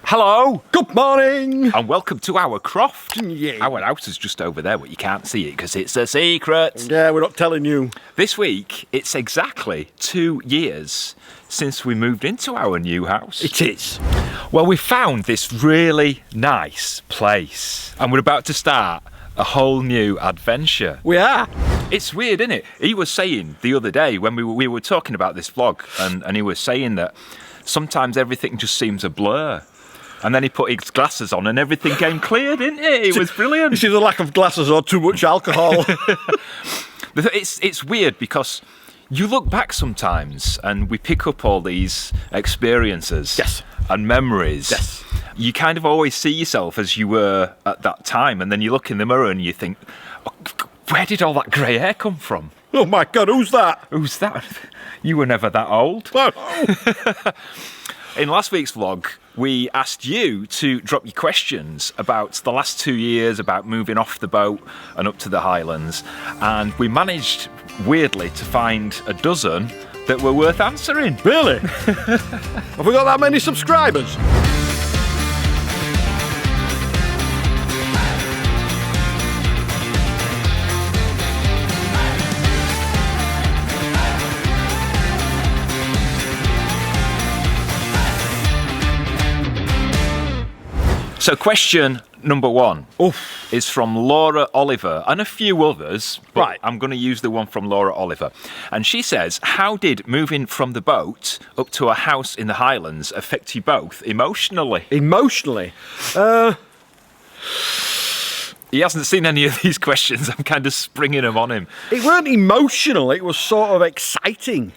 Hello! Good morning! And welcome to our croft. Yeah. Our house is just over there, but you can't see it because it's a secret. Yeah, we're not telling you. This week, it's exactly 2 years since we moved into our new house. It is. Well, we found this really nice place and we're about to start a whole new adventure. We are. It's weird, isn't it? He was saying the other day when we were talking about this vlog and he was saying that sometimes everything just seems a blur. And then he put his glasses on and everything came clear, didn't it? It was brilliant. This is a lack of glasses or too much alcohol. It's weird because you look back sometimes and we pick up all these experiences Yes. and memories. Yes. You kind of always see yourself as you were at that time, and then you look in the mirror and you think, oh, where did all that grey hair come from? Oh my God, who's that? Who's that? You were never that old. Oh. In last week's vlog, we asked you to drop your questions about the last 2 years, about moving off the boat and up to the Highlands, and we managed, weirdly, to find a dozen that were worth answering. Really? Have we got that many subscribers? So question number one Oof. is from Laura Oliver and a few others, but Right. I'm going to use the one from Laura Oliver. And she says, how did moving from the boat up to a house in the Highlands affect you both emotionally? Emotionally? He hasn't seen any of these questions. I'm kind of springing them on him. It weren't emotional, it was sort of exciting.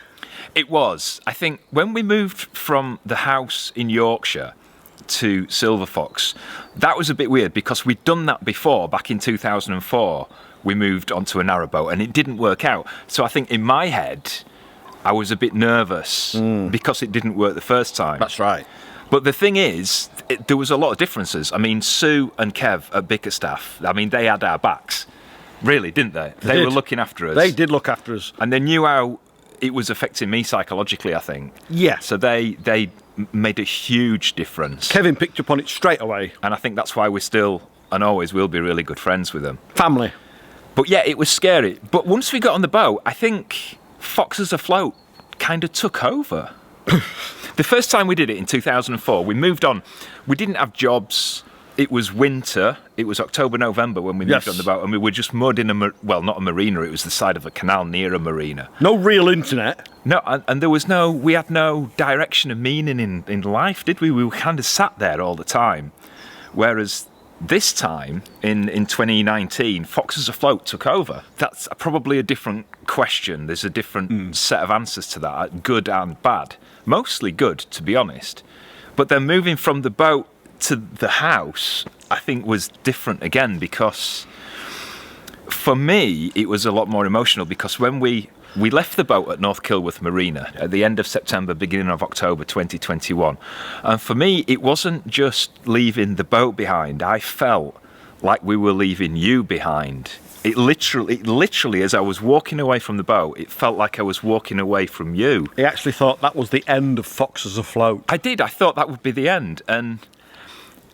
It was. I think when we moved from the house in Yorkshire to Silver Fox, that was a bit weird because we'd done that before. Back in 2004 we moved onto a narrowboat and it didn't work out, so I think in my head I was a bit nervous because it didn't work the first time. That's right. But the thing is, there was a lot of differences. I mean, Sue and Kev at Bickerstaff, I mean, they had our backs, really, didn't they? They were looking after us. They did look after us. And they knew how it was affecting me psychologically, I think. Yeah. So they made a huge difference. Kevin picked up on it straight away. And I think that's why we're still, and always will be, really good friends with them. Family. But yeah, it was scary. But once we got on the boat, I think Foxes Afloat kind of took over. The first time we did it in 2004, we moved on. We didn't have jobs. It was winter. It was October, November when we moved on the boat, and we were just mud in well, not a marina. It was the side of a canal near a marina. No real internet. No, and there was we had no direction of meaning in life, did we? We were kind of sat there all the time. Whereas this time, in 2019, Foxes Afloat took over. That's probably a different question. There's a different set of answers to that, good and bad. Mostly good, to be honest. But then moving from the boat to the house, I think, was different again, because for me it was a lot more emotional, because when we left the boat at North Kilworth Marina at the end of September, beginning of October 2021, and for me it wasn't just leaving the boat behind. I felt like we were leaving you behind. It literally, as I was walking away from the boat, it felt like I was walking away from you. He actually thought that was the end of Foxes Afloat. I did. I thought that would be the end. And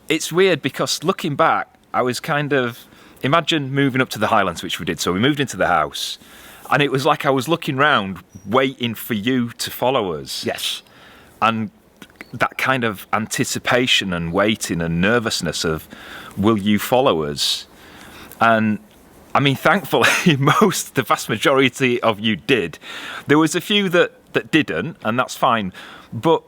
it's weird because looking back, I was kind of... Imagine moving up to the Highlands, which we did. So we moved into the house, and it was like I was looking round, waiting for you to follow us. Yes. And that kind of anticipation and waiting and nervousness of, will you follow us? And I mean, thankfully, the vast majority of you did. There was a few that didn't, and that's fine. But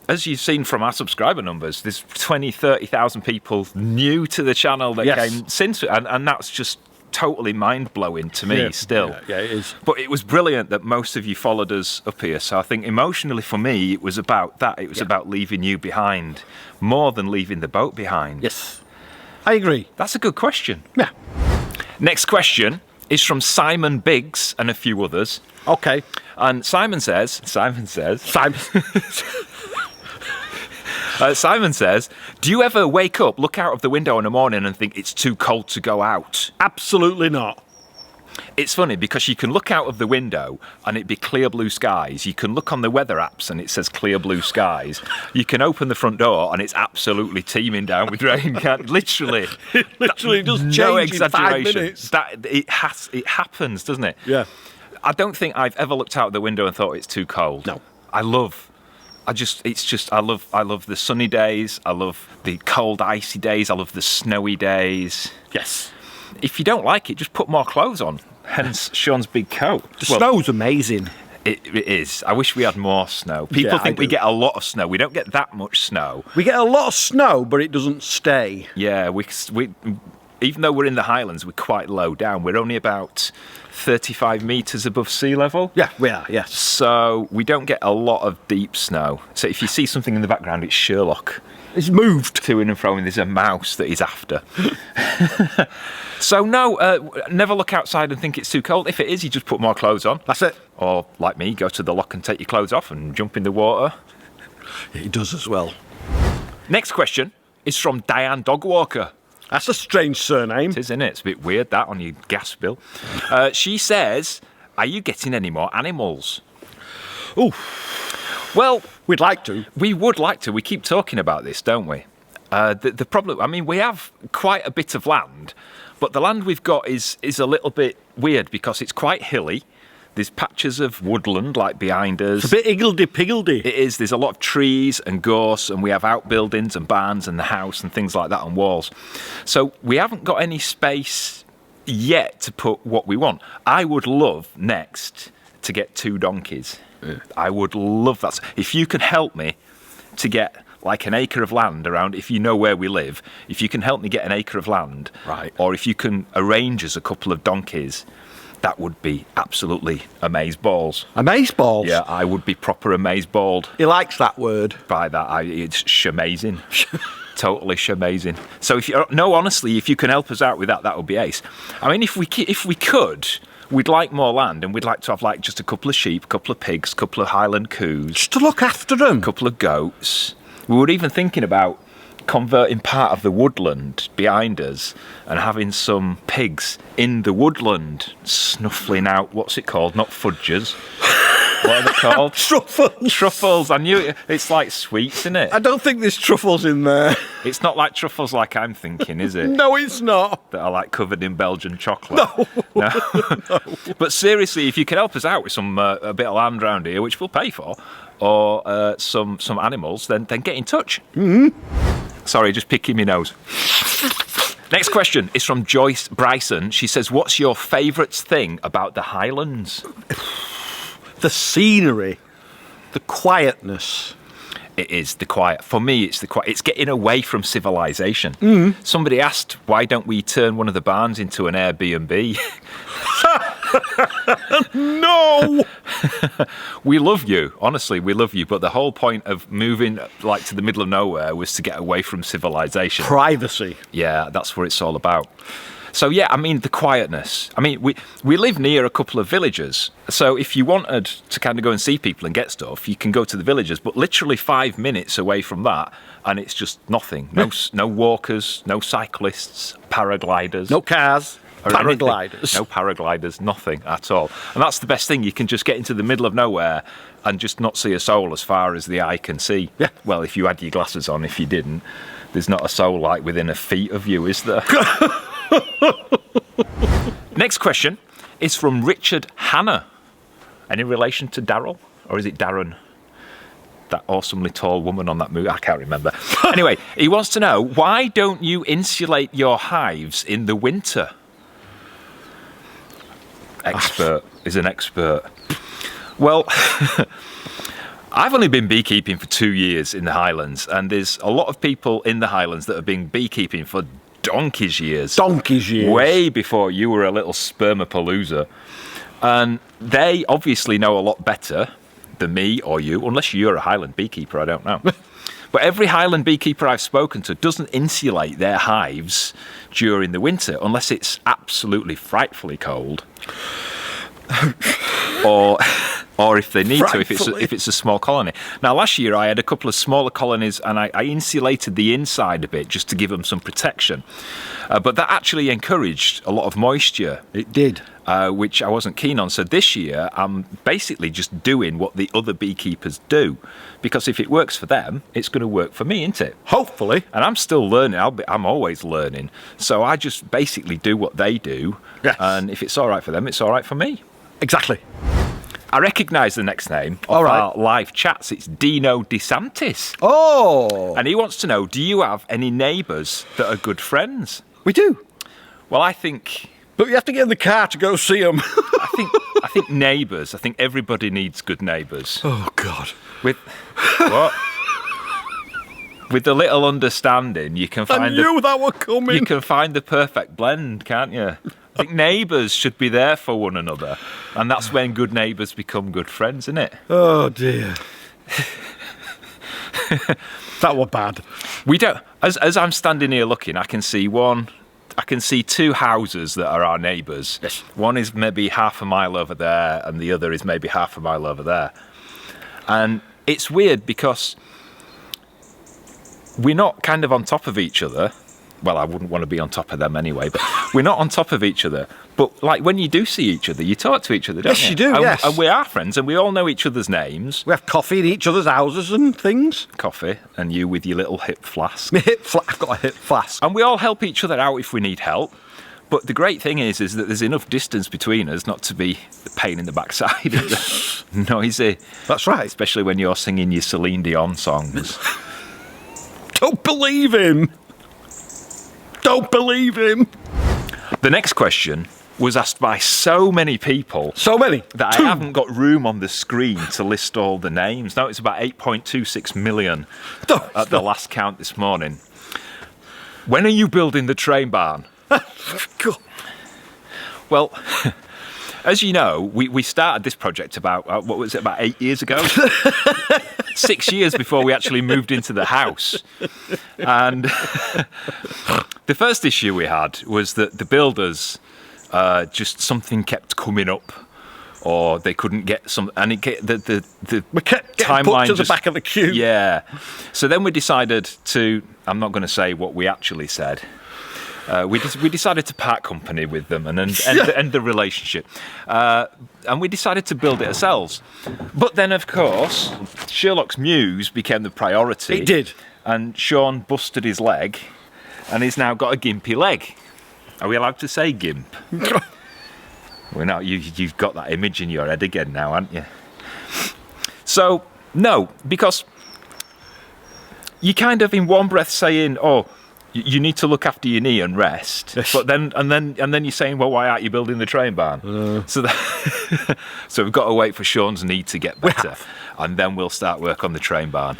as you've seen from our subscriber numbers, there's 20, 30,000 people new to the channel that came since, and that's just totally mind-blowing to me still. Yeah, it is. But it was brilliant that most of you followed us up here. So I think emotionally for me, it was about that. It was about leaving you behind, more than leaving the boat behind. Yes. I agree. That's a good question. Yeah. Next question is from Simon Biggs and a few others. Okay. And Simon says, do you ever wake up, look out of the window in the morning and think it's too cold to go out? Absolutely not. It's funny because you can look out of the window and it'd be clear blue skies. You can look on the weather apps and it says clear blue skies. You can open the front door and it's absolutely teeming down with rain. Literally. It literally does change no in 5 exaggeration. minutes. It happens, doesn't it? Yeah. I don't think I've ever looked out the window and thought it's too cold. No. I love the sunny days. I love the cold, icy days. I love the snowy days. Yes. If you don't like it, just put more clothes on. Hence Sean's big coat. The snow's amazing. It is. I wish we had more snow. People think we get a lot of snow. We don't get that much snow. We get a lot of snow, but it doesn't stay. Yeah, we even though we're in the Highlands, we're quite low down. We're only about 35 metres above sea level. Yeah, we are, yes. So we don't get a lot of deep snow. So if you see something in the background, it's Sherlock. It's moved. To and fro, and there's a mouse that he's after. So no, never look outside and think it's too cold. If it is, you just put more clothes on. That's it. Or, like me, go to the lock and take your clothes off and jump in the water. He does as well. Next question is from Diane Dogwalker. That's a strange surname. It is, isn't it? It's a bit weird, that, on your gas bill. She says, are you getting any more animals? Ooh. Well, we'd like to. We would like to. We keep talking about this, don't we? The problem, I mean, we have quite a bit of land, but the land we've got is a little bit weird because it's quite hilly. There's patches of woodland like behind us. It's a bit higgledy-piggledy. It is. There's a lot of trees and gorse, and we have outbuildings and barns and the house and things like that on walls. So we haven't got any space yet to put what we want. I would love next to get 2 donkeys. Yeah. I would love that. If you can help me to get like an acre of land around, if you know where we live, if you can help me get an acre of land, right, or if you can arrange us a couple of donkeys, that would be absolutely amazeballs. Amazeballs? Yeah, I would be proper amazeballed. He likes that word. By that, it's shamazing. Totally shamazing. So honestly, if you can help us out with that, that would be ace. I mean, if we could, we'd like more land, and we'd like to have like just a couple of sheep, a couple of pigs, a couple of Highland coos. Just to look after them. A couple of goats. We were even thinking about converting part of the woodland behind us and having some pigs in the woodland snuffling out, what's it called? Not fudges. What are they called? Truffles. Truffles. I knew it. It's like sweets, isn't it? I don't think there's truffles in there. It's not like truffles like I'm thinking, is it? No, it's not. That are like covered in Belgian chocolate. No. No. But seriously, if you can help us out with some a bit of land around here, which we'll pay for, or some animals, then get in touch. Mm-hmm. Sorry, just picking my nose. Next question is from Joyce Bryson. She says, what's your favourite thing about the Highlands? The scenery. The quietness. It is the quiet. For me, it's the quiet. It's getting away from civilization. Mm. Somebody asked, why don't we turn one of the barns into an Airbnb? No! We love you. Honestly, we love you. But the whole point of moving like to the middle of nowhere was to get away from civilization. Privacy. Yeah, that's what it's all about. So yeah, I mean, the quietness. I mean, we live near a couple of villages. So if you wanted to kind of go and see people and get stuff, you can go to the villages. But literally 5 minutes away from that, and it's just nothing. No walkers, no cyclists, paragliders. No cars. Paragliders. No paragliders, nothing at all. And that's the best thing. You can just get into the middle of nowhere and just not see a soul as far as the eye can see. Yeah. Well, if you had your glasses on, if you didn't, there's not a soul like within a feet of you, is there? Next question is from Richard Hanna. Any relation to Daryl? Or is it Darren? That awesomely tall woman on that movie? I can't remember. Anyway, he wants to know, why don't you insulate your hives in the winter? Expert is an expert. Well, I've only been beekeeping for 2 years in the Highlands, and there's a lot of people in the Highlands that have been beekeeping for donkey's years. Donkey's years. Way before you were a little spermapalooza. And they obviously know a lot better than me or you, unless you're a Highland beekeeper, I don't know. But every Highland beekeeper I've spoken to doesn't insulate their hives during the winter unless it's absolutely frightfully cold. or if they need to, if it's a small colony. Now, last year I had a couple of smaller colonies and I insulated the inside a bit just to give them some protection. But that actually encouraged a lot of moisture. It did. which I wasn't keen on. So this year, I'm basically just doing what the other beekeepers do, because if it works for them, it's going to work for me, isn't it? Hopefully. And I'm still learning. I'm always learning. So I just basically do what they do. Yes. And if it's all right for them, it's all right for me. Exactly. I recognise the next name of All right. our live chats. It's Dino DeSantis. Oh. And he wants to know, do you have any neighbours that are good friends? We do. Well, I think But you have to get in the car to go see them. I think neighbours. I think everybody needs good neighbours. Oh, God. With what? With a little understanding, you can I find knew that were coming. you can find the perfect blend, can't you? I think neighbours should be there for one another, and that's when good neighbours become good friends, isn't it? Oh, dear. That were bad. We don't. As I'm standing here looking, I can see two houses that are our neighbours. Yes. One is maybe half a mile over there, and the other is maybe half a mile over there. And it's weird because we're not kind of on top of each other. Well, I wouldn't want to be on top of them anyway, but we're not on top of each other. But like when you do see each other, you talk to each other, don't you? Yes, you do, And, yes. and we are friends, and we all know each other's names. We have coffee in each other's houses and things. Coffee, and you with your little hip flask. I've got a hip flask. And we all help each other out if we need help. But the great thing is that there's enough distance between us not to be the pain in the backside and noisy. That's right. Especially when you're singing your Celine Dion songs. Don't believe him. Don't believe him. The next question was asked by so many people So many. that Two. I haven't got room on the screen to list all the names. Now it's about 8.26 million at the last count this morning. When are you building the train barn? God. Well, as you know, we started this project about, about 8 years ago? 6 years before we actually moved into the house. And the first issue we had was that the builders, just something kept coming up, or they couldn't get some, and we kept getting Put to the back of the queue. Yeah. So then we decided to, I'm not going to say what we actually said. We decided to part company with them and end the relationship. And we decided to build it ourselves. But then, of course, Sherlock's Muse became the priority. It did. And Sean busted his leg, and he's now got a gimpy leg. Are we allowed to say gimp? We're not. You've got that image in your head again now, haven't you? So, no, because you kind of in one breath saying, oh, you need to look after your knee and rest, but then you're saying, well, why aren't you building the train barn? So we've got to wait for Sean's knee to get better, and then we'll start work on the train barn.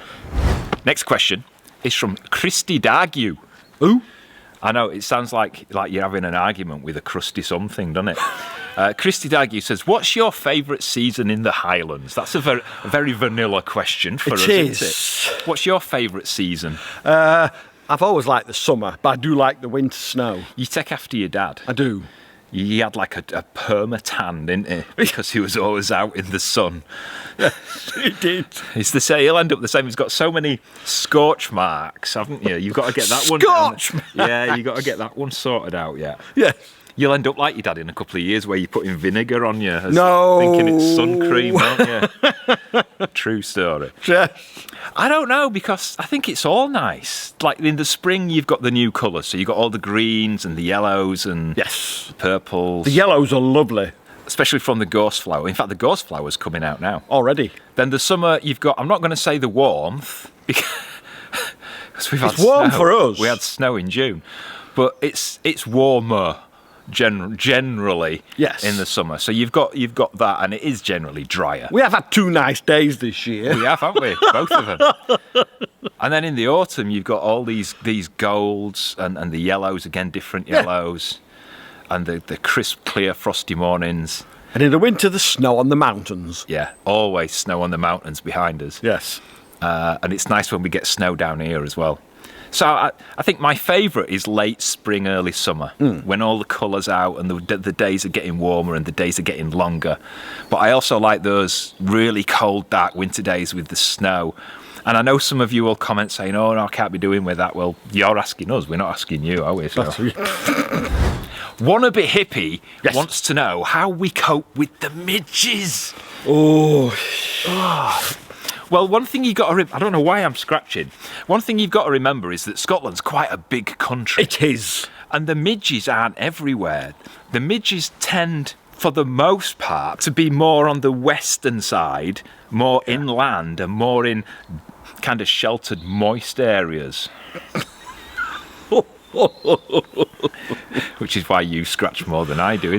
Next question is from Christy Dargue. Who? I know it sounds like you're having an argument with a crusty something, doesn't it? Christy Dargue says, "What's your favourite season in the Highlands?" That's a very vanilla question for us, isn't it? What's your favourite season? I've always liked the summer, but I do like the winter snow. You take after your dad. I do. He had like a perma tan, didn't he? Because he was always out in the sun. He did. It's the same. He'll end up the same. He's got so many scorch marks, haven't you? You've got to get that one. Scorch marks? Yeah, you've got to get that one sorted out yet. Yeah. You'll end up like your dad in a couple of years, where you're putting vinegar on you, No. thinking it's sun cream, aren't you? True story. Yes. I don't know, because I think it's all nice. Like in the spring, you've got the new colours, so you've got all the greens and the yellows and Yes. purples. The yellows are lovely. Especially from the gorse flower. In fact, the gorse flower's coming out now. Already. Then the summer, you've got, I'm not going to say the warmth, because we've had It's warm snow. for us. We had snow in June. But it's warmer generally Yes. in the summer. So you've got that, and it is generally drier. We have had 2 nice days this year. We have, haven't we? Both of them. And then in the autumn, you've got all these golds and the yellows, again, different yellows. And the crisp, clear, frosty mornings. And in the winter, the snow on the mountains. Yeah, always snow on the mountains behind us. Yes. And it's nice when we get snow down here as well. So I think my favourite is late spring, early summer, when all the colour's out and the days are getting warmer and the days are getting longer. But I also like those really cold, dark winter days with the snow. And I know some of you will comment saying, oh, no, I can't be doing with that. Well, you're asking us. We're not asking you, are we? So. Wannabe Hippie Yes. wants to know how we cope with the midges. Oh, Well, one thing you got to I don't know why I'm scratching. One thing you've got to remember is that Scotland's quite a big country. it is. And the midges aren't everywhere. The midges tend, for the most part, to be more on the western side, more inland and more in kind of sheltered, moist areas. Which is why you scratch more than I do.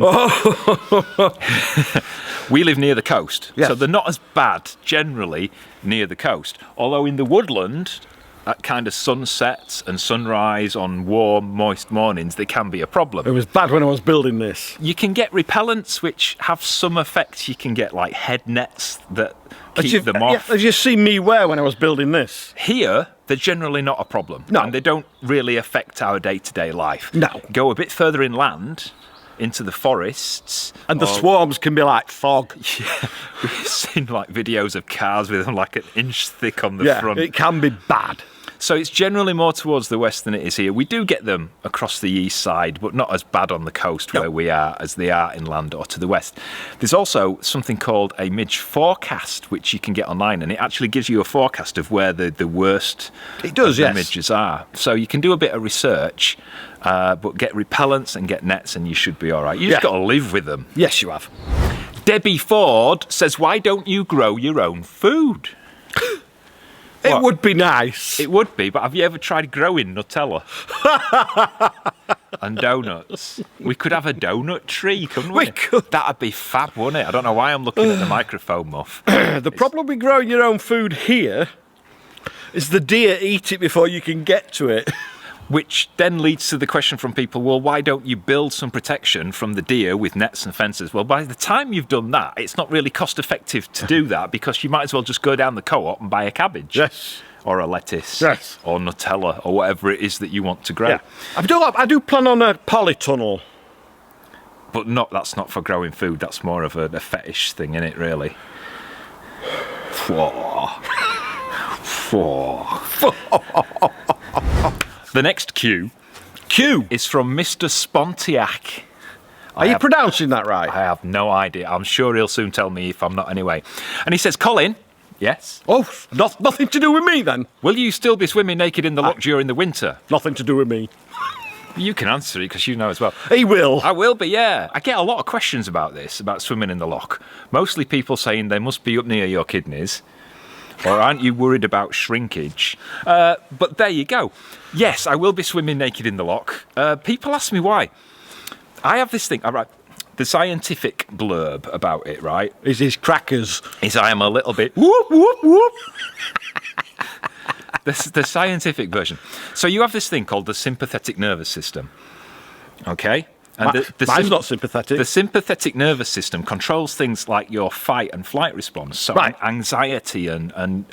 We live near the coast, Yes. so they're not as bad generally near the coast. Although in the woodland, at kind of sunsets and sunrise on warm, moist mornings, they can be a problem. It was bad when I was building this. You can get repellents which have some effects. You can get like head nets that keep them off. As you see me wear when I was building this. Here, they're generally not a problem. No. And they don't really affect our day-to-day life. No. Go a bit further inland, into the forests. And the or- swarms can be like fog. Yeah, we've seen like videos of cars with them like an inch thick on the Yeah, front. it can be bad. So it's generally more towards the west than it is here. We do get them across the east side, but not as bad on the coast where we are as they are inland or to the west. There's also something called a midge forecast, which you can get online, and it actually gives you a forecast of where the worst It does, of the yes. midges are. So you can do a bit of research, but get repellents and get nets, and you should be all right. You just Yeah. got to live with them. Yes, you have. Debbie Ford says, "Why don't you grow your own food?" It What? would be nice. It would be, but have you ever tried growing Nutella? And donuts? We could have a donut tree, couldn't we? We could. That'd be fab, wouldn't it? I don't know why I'm looking at the microphone muff. The problem with growing your own food here is the deer eat it before you can get to it. Which then leads to the question from people, well, why don't you build some protection from the deer with nets and fences? Well, by the time you've done that, it's not really cost effective to do that because you might as well just go down the co-op and buy a cabbage. Yes. Or a lettuce. Yes. Or Nutella or whatever it is that you want to grow. Yeah. I do plan on a polytunnel. But that's not for growing food. That's more of a fetish thing, isn't it, really? The next cue Q. is from Mr. Spontiac. Are you pronouncing that right? I have no idea. I'm sure he'll soon tell me if I'm not anyway. And he says, Colin, yes? Oh, nothing to do with me then. Will you still be swimming naked in the loch during the winter? Nothing to do with me. You can answer it because you know as well. He will. I will be, yeah. I get a lot of questions about this, about swimming in the loch. Mostly people saying they must be up near your kidneys. Or aren't you worried about shrinkage? But there you go. Yes, I will be swimming naked in the loch. People ask me why. I have this thing, all right, the scientific blurb about it, right, Is his crackers. is I am a little bit whoop, whoop, whoop. The scientific version. So you have this thing called the sympathetic nervous system, okay? And Mine's not sympathetic. The sympathetic nervous system controls things like your fight and flight response, so Right. anxiety and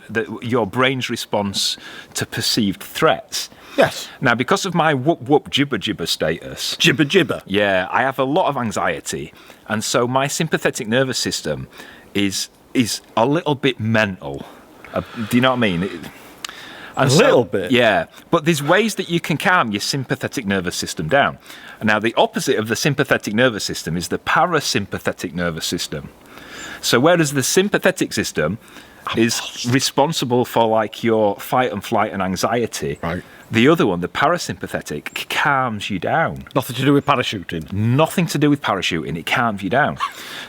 your brain's response to perceived threats. Yes. Now, because of my whoop whoop jibber jibber status, Jibber jibber. yeah, I have a lot of anxiety, and so my sympathetic nervous system is a little bit mental. Do you know what I mean? And A little bit? Yeah, but there's ways that you can calm your sympathetic nervous system down. Now, the opposite of the sympathetic nervous system is the parasympathetic nervous system. So whereas the sympathetic system is responsible for like your fight and flight and anxiety, Right. the other one, the parasympathetic, calms you down. Nothing to do with parachuting. Nothing to do with parachuting, it calms you down.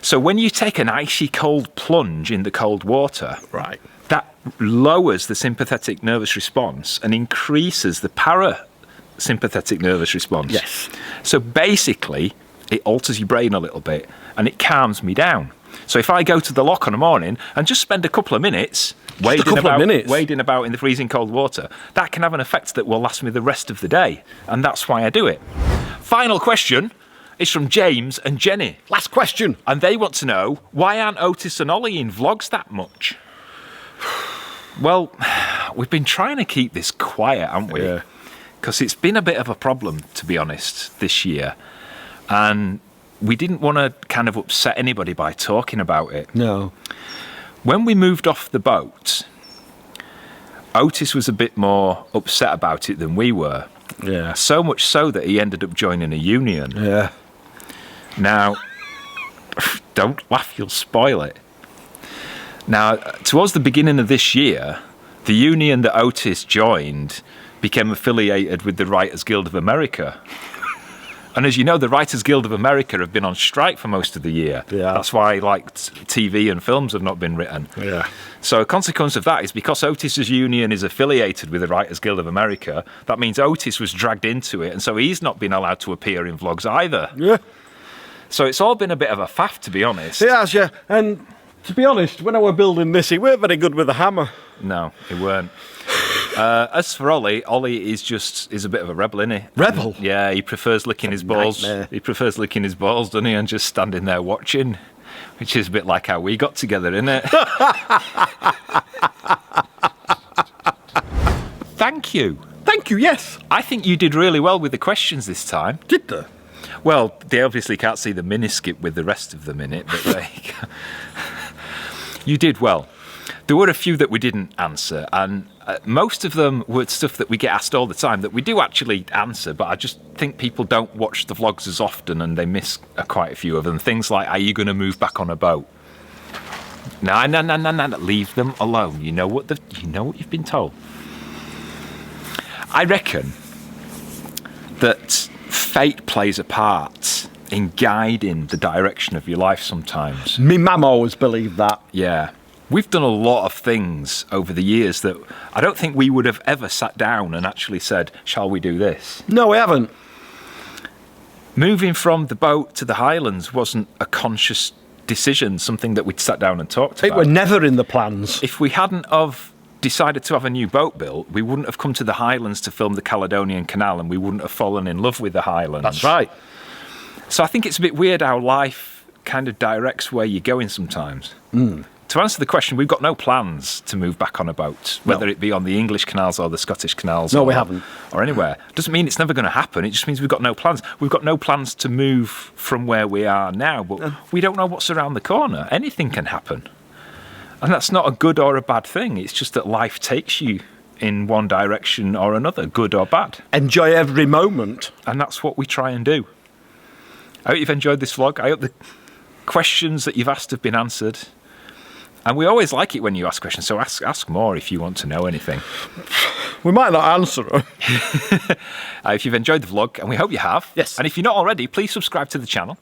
So when you take an icy cold plunge in the cold water, Right. that lowers the sympathetic nervous response and increases the parasympathetic nervous response. Yes. So basically, it alters your brain a little bit and it calms me down. So if I go to the loch on a morning and just spend a couple of minutes wading about in the freezing cold water, that can have an effect that will last me the rest of the day. And that's why I do it. Final question is from James and Jenny. Last question. And they want to know, why aren't Otis and Ollie in vlogs that much? Well, we've been trying to keep this quiet, haven't we? Yeah. Because it's been a bit of a problem, to be honest, this year. And we didn't want to kind of upset anybody by talking about it. No. When we moved off the boat, Otis was a bit more upset about it than we were. Yeah. So much so that he ended up joining a union. Yeah. Now, don't laugh, you'll spoil it. Now, towards the beginning of this year, the union that Otis joined became affiliated with the Writers Guild of America. And as you know, the Writers Guild of America have been on strike for most of the year. Yeah. That's why, like, TV and films have not been written. Yeah. So a consequence of that is because Otis's union is affiliated with the Writers Guild of America, that means Otis was dragged into it, and so he's not been allowed to appear in vlogs either. Yeah. So it's all been a bit of a faff, to be honest. It has, yeah. And to be honest, when I was building this, he weren't very good with the hammer. No, it weren't. As for Ollie is a bit of a rebel, isn't he? Rebel? Yeah, he prefers licking his balls. Nightmare. He prefers licking his balls, doesn't he? And just standing there watching, which is a bit like how we got together, isn't it? Thank you. Thank you, yes. I think you did really well with the questions this time. Did they? Well, they obviously can't see the miniskip with the rest of them in it, but you did well. There were a few that we didn't answer, and most of them were stuff that we get asked all the time that we do actually answer, but I just think people don't watch the vlogs as often and they miss quite a few of them. Things like, are you going to move back on a boat? No, leave them alone. You know what you've been told. I reckon that fate plays a part in guiding the direction of your life sometimes. Me mum always believed that. Yeah. We've done a lot of things over the years that I don't think we would have ever sat down and actually said, shall we do this? No, we haven't. Moving from the boat to the Highlands wasn't a conscious decision, something that we'd sat down and talked about. It were never in the plans. If we hadn't have decided to have a new boat built, we wouldn't have come to the Highlands to film the Caledonian Canal, and we wouldn't have fallen in love with the Highlands. That's right. So I think it's a bit weird how life kind of directs where you're going sometimes. To answer the question, we've got no plans to move back on a boat, whether it be on the English canals or the Scottish canals. No, we haven't. Or anywhere. Doesn't mean it's never going to happen. It just means we've got no plans. We've got no plans to move from where we are now, but we don't know what's around the corner. Anything can happen. And that's not a good or a bad thing. It's just that life takes you in one direction or another, good or bad. Enjoy every moment. And that's what we try and do. I hope you've enjoyed this vlog. I hope the questions that you've asked have been answered. And we always like it when you ask questions, so ask more if you want to know anything. We might not answer them. If you've enjoyed the vlog, and we hope you have. Yes. And if you're not already, please subscribe to the channel.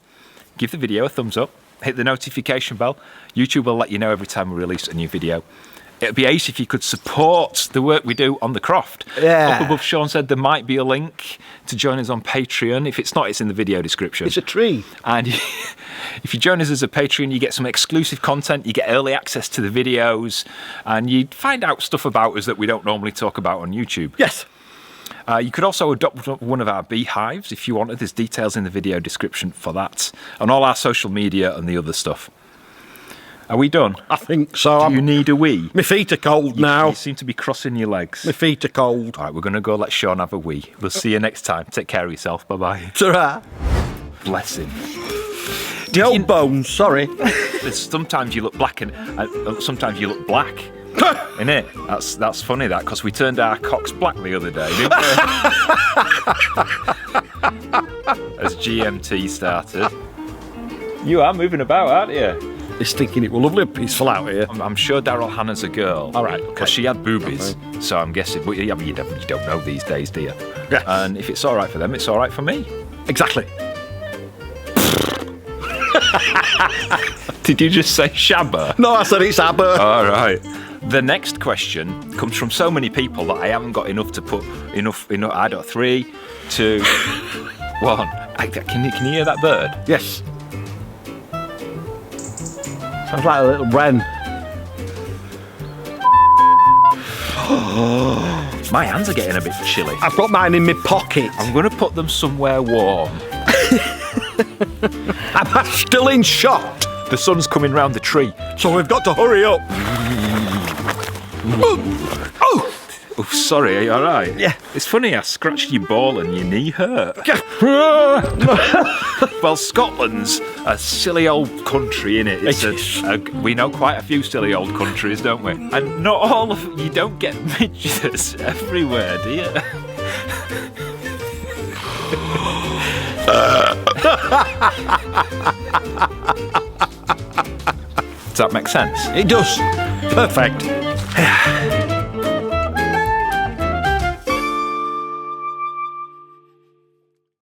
Give the video a thumbs up. Hit the notification bell. YouTube will let you know every time we release a new video. It'd be ace if you could support the work we do on the croft. Yeah. Up above, Sean said there might be a link to join us on Patreon. If it's not, it's in the video description. It's a tree. And if you join us as a Patreon, you get some exclusive content, you get early access to the videos, and you find out stuff about us that we don't normally talk about on YouTube. Yes. You could also adopt one of our beehives if you wanted. There's details in the video description for that, and all our social media and the other stuff. Are we done? I think so. Do you need a wee? My feet are cold now. You seem to be crossing your legs. My feet are cold. All right, we're going to go let Sean have a wee. We'll see you next time. Take care of yourself. Bye-bye. Ta-ra. Bless him. The old bones, sorry. Sometimes you look black and sometimes you look black. Innit? That's funny, that, because we turned our cocks black the other day, didn't we? As GMT started. You are moving about, aren't you? He's thinking it will lovely and peaceful out here. I'm sure Daryl Hannah's a girl. All right. Because she had boobies, so I'm guessing. But yeah, but you don't know these days, do you? Yes. And if it's all right for them, it's all right for me. Exactly. Did you just say shabba? No, I said it's Aber. All right. The next question comes from so many people that I haven't got enough to put enough. I don't. 3, 2, 1. Can you hear that bird? Yes. Sounds like a little wren. My hands are getting a bit chilly. I've got mine in my pocket. I'm going to put them somewhere warm. I'm still in shot. The sun's coming round the tree. So we've got to hurry up. Oh, sorry, are you all right? Yeah. It's funny, I scratched your ball and your knee hurt. Well, Scotland's a silly old country, innit? We know quite a few silly old countries, don't we? And not all of you don't get midgets everywhere, do you? Does that make sense? It does. Perfect.